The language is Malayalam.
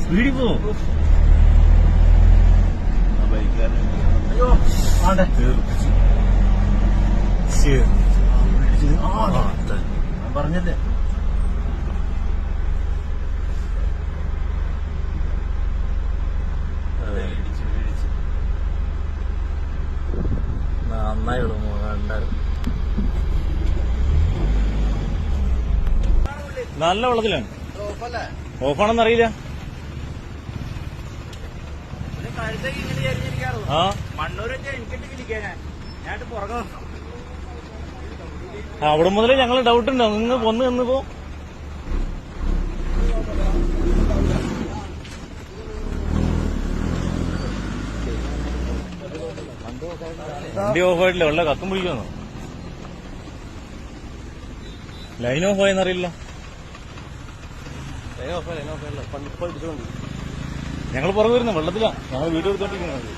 സ്പീഡിൽ പോ. അയ്യോ പറഞ്ഞല്ലേ നന്നായി വിടുമോ ഉണ്ടായിരുന്നു. നല്ല വെള്ളത്തിലാണ്. ഓഫാണെന്നറിയില്ല. ആ അവിടെ മുതലേ ഞങ്ങൾ ഡൗട്ട് ഉണ്ടോ നിങ്ങൾ വന്ന് നിന്നിപ്പോ വണ്ടി ഓഫായിട്ടില്ല. വെള്ളം കത്തും പിടിക്കുന്നു. ലൈൻ ഓഫ് ആയെന്നറിയില്ല. ഞങ്ങൾ പുറകെ വരുന്നു. വെള്ളത്തിലാ ഞങ്ങൾ വീഡിയോ എടുത്തോണ്ടിരിക്കുന്നത്.